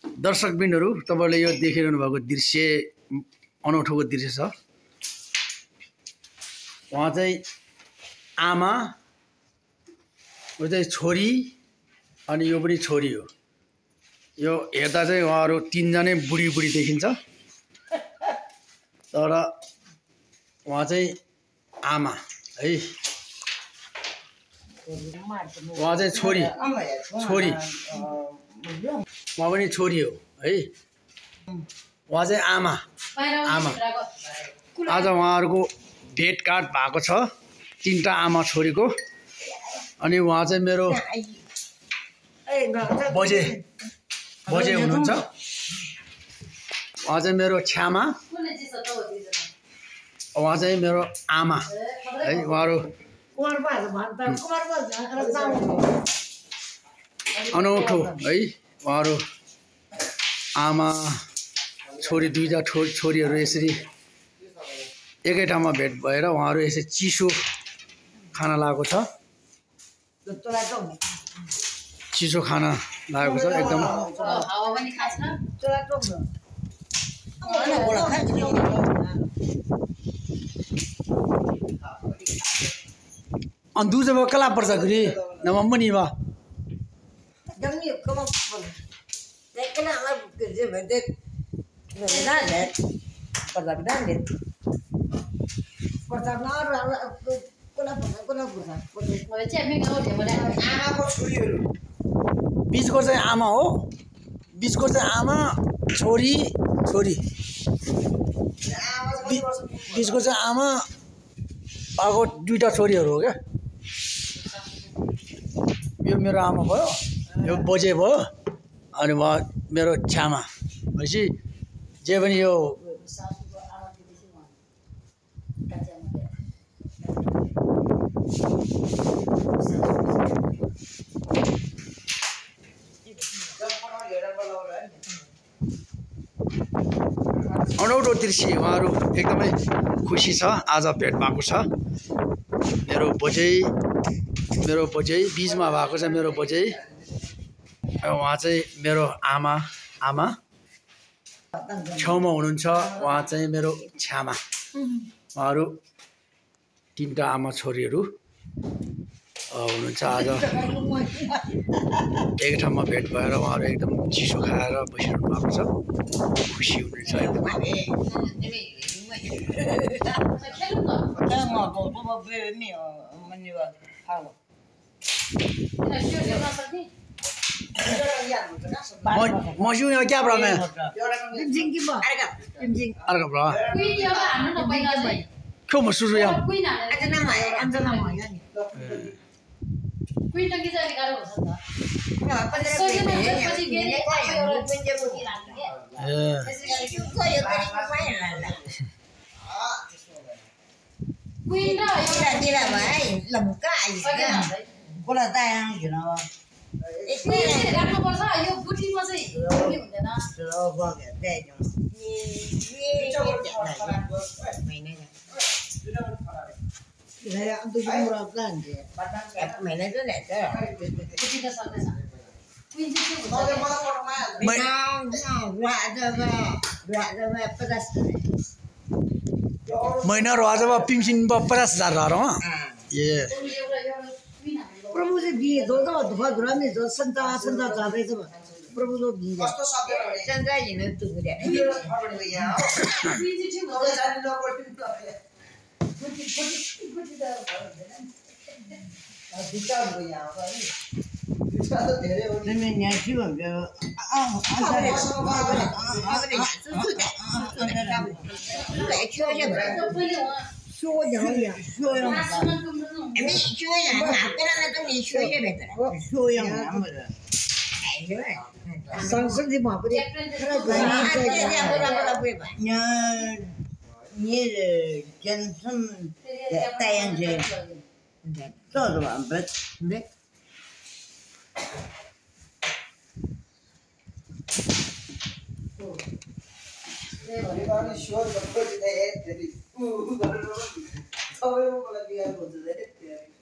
दर्शकबिनहरु तपाईले यो देखिरहनु भएको दृश्य अनौठोको दृश्य छ। उहाँ चाहिँ आमा, उ चाहिँ छोरी अनि यो पनि छोरी हो। यो हेर्दा चाहिँ उहाँहरु तीनजनै बुढी बुढी देखिन्छ, तर उहाँ चाहिँ आमा है। उहाँ चाहिँ छोरी छोरी उहाँ पनि छोरी हो है। उहाँ चाहिँ आमा आमा। आज उहाँहरुको भेट कार्ड भएको छ, तीनटा आमा छोरीको। अनि उहाँ चाहिँ मेरो बजे बजे हुनुहुन्छ। उहाँ चाहिँ मेरो छ्यामा, उहाँ चाहिँ मेरो आमा है। उहाँहरु अनौठो है। उहाँहरु आमा छोरी, दुईटा छोरीहरु यसरी एकै ठाउँमा भेट भएर उहाँहरु यसरी चिसो खाना लागेको छ। चिसो खाना लागेको छ एकदम। अनि दुजे कला पर्छ गरी नमम्मनी बा Giống như có một phần đấy cái nào mà kiểu gì mà đây người ta đấy còn là cái đấy còn là nó là có là Nói chuyện mình đâu để mà đây có suy rồi बीचको चाहिँ आमा हो, बीचको चाहिँ आमा छोरी छोरी, बीचको चाहिँ आमा भएको दुईटा छोरीहरु हो क्या। यो मेरो आमा भयो, यो बजे भयो, अनि उहाँ मेरो छ्यामा भनेपछि जे पनि यो अनौठो दृश्य। उहाँहरु एकदमै खुसी छ, आज भेट भएको छ। मेरो बजे बीचमा भएको छ मेरो बजे। उहाँ चाहिँ मेरो आमा छेउमा हुनुहुन्छ, उहाँ चाहिँ मेरो छ्यामा। उहाँहरु तीनटा आमा छोरीहरु हुनुहुन्छ। आज एक ठाउँमा भेट भएर उहाँहरु एकदम चिसो खाएर बसिरहनु भएको छ, खुसी हुनुहुन्छ एकदम। मसु क्या प्रब्लम है? अर्को प्रब्लम क्यों मसु या महीना रोज पिमसिन 50,000 ये प्रभु से भी दो दुखा में जो संता चाहते थे प्रभु लोग भी संता जी ने तो गया मैं न्याची बन गया संस्कृति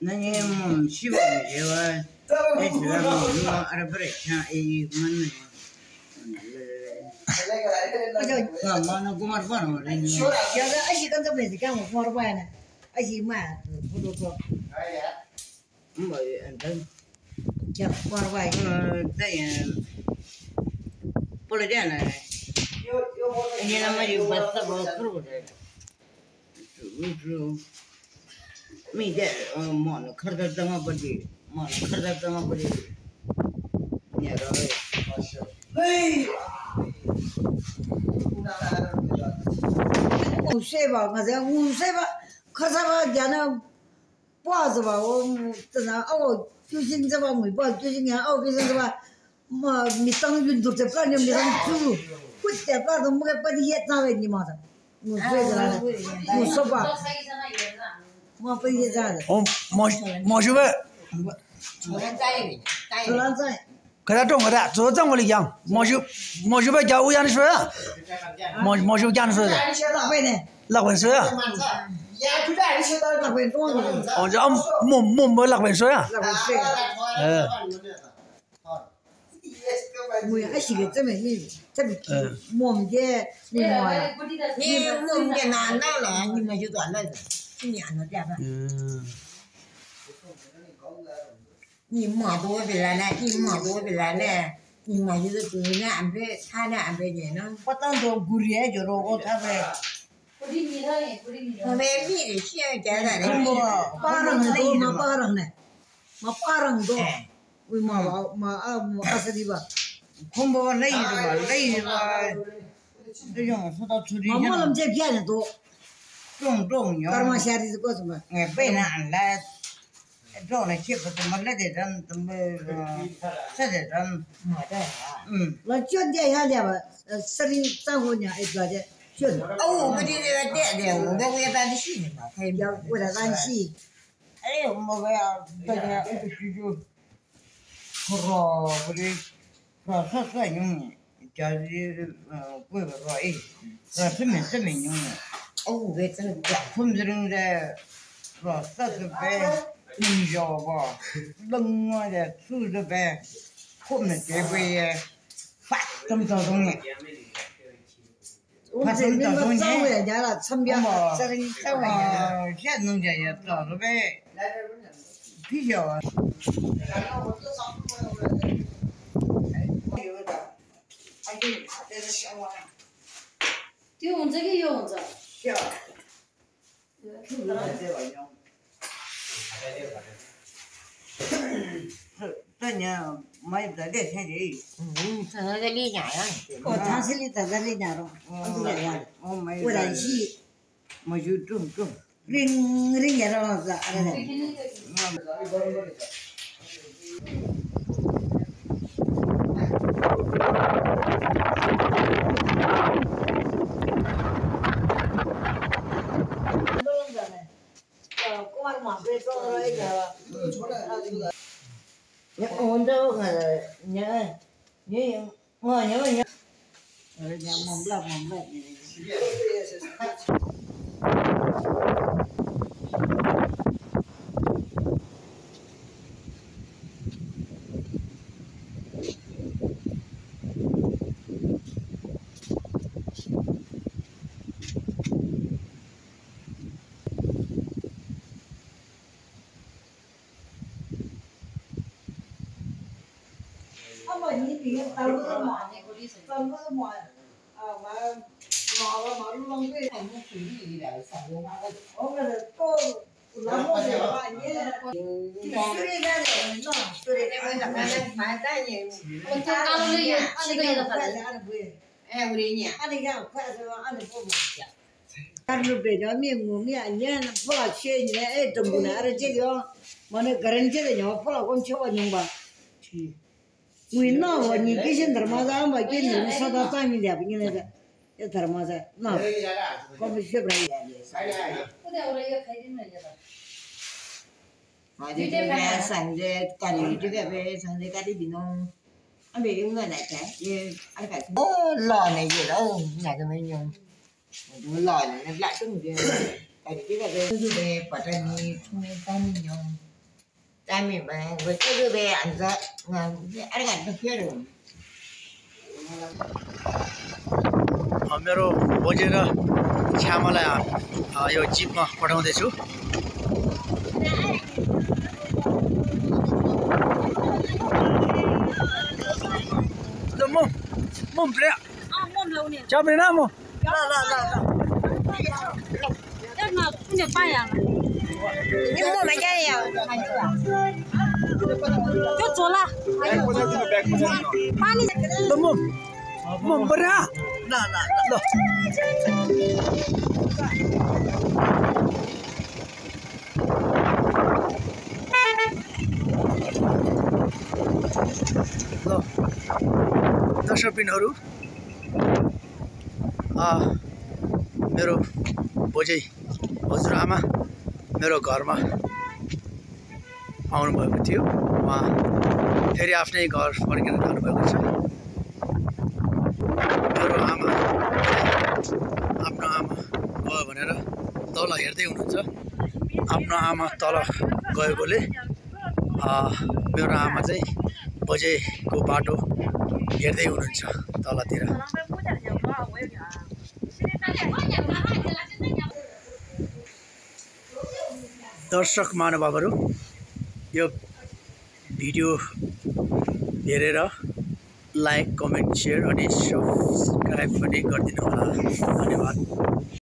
Nanya siapa dia? Ada berita ini mana? mà nó cũng ăn vào rồi đấy. Giờ đó anh chỉ cần cho mình thì cái một món bài này, anh chỉ mà phụ thuộc vào. Bởi anh thấy chặt món bài đây bây giờ này, anh em mà đi bắt tập vào kêu đấy. mình để món khởi đầu tăng vào đi, món khởi đầu tăng vào đi. nhà rồi. Uсе ba, ngaze use ba, khasa ba jana, pas ba, tana aw kyusin ba mui ba kyusin ya aw kyusin ba, ma mitang yun dur te plan yun mitang tu, kut te plan tu muke padi yet na ve ni ma ta, muke jana, muso ba, ma padi yet jana. Oh,毛学问，出来在。给他种个的，做这么的养，毛学问叫我养的水啊，毛学养的水的，六分水啊，哦，这没六分水啊，我还是个这么我们家你妈呀，你我们家拿到了，你们就断了，今年了这样。你妈多回来了，你妈多回来了，你妈就是姑娘安排，他俩安排的呢。我当初姑爷就是我他们。我们米的现在在那个。八人多嘛，八人呢，嘛八人多，为嘛20里吧？恐怕累是吧？这种说到处理。我们这边的多。种干嘛下的是干什么？哎，北南来。种了去不怎么来的人，怎么吃的人？那卷点下来吧，10张回年一个的卷。哦，我这个点，我这为咱的洗嘛，还要为了咱洗。哎，我们要大家一个就，不是，说用的，家里贵不贵？这么用的。哦，我真的，他们这种的，40块。你要吧，冷啊的，40块，我们这边发这么多东西，发这么多东西，现农家也40块，皮条啊。用这个用着。这年没得这天气，这那个里家呀，我长期里在这里家中，我没我在洗，没就种，人家那是อะไร呢？我这个你我你蒙不了。你比当个嘛，马路浪费，我们水里来上的那个，我们是到那么的话，你水干的，那水干的，反正你，我刚刚那个吃的那个，哎，我的娘，俺那个快是吧？俺那不买。俺这边叫面糊面，你不老吃，你哎，中国那这个，我那个人觉得你不老光吃我牛吧？去。为那我你给些他妈的，我给你们说到咱们家不进来的，也他妈的那，我们学不来。我在我这个开店那个。我这边上的家里这个呗，上的家里边弄，俺别用个来开，也俺开。哦，老那个了，哪个没用？我老了，那来东西，家里这个呗，就是呗，把这你从当面用。咱们呗，我这个呗，俺这俺这个不学了。मेरो बोजे र छ्यामालाई यो जिपमा पठाउँदैछु। Mom bre. Mom lau ni. Chào bre na mo. Em mà cũng được bay à? Nhưng mua mấy cái này Cho chỗ là. Pani. Mom bre. Lo. Lo. दर्शकबिनहरु मेरो बोजै हजुरआमा मेरो घरमा आउनुभएको थियो। उहाँ फेरि आफ्नै घर फर्केर जानुभएको छ। मेरो आमा आफ्नो आमा गयो भनेर तल हेर्दै हुनुहुन्छ। आफ्नो आमा तल गएकोले मेरो आमा चाहिँ बोजैको बाटो हेर्दै हुनुहुन्छ तलतिर। दर्शक महानुभावहरु, यो भिडियो हेरेर लाइक, कमेन्ट, शेयर अनि सब्स्क्राइब पनि गरिदिनु होला। धन्यवाद।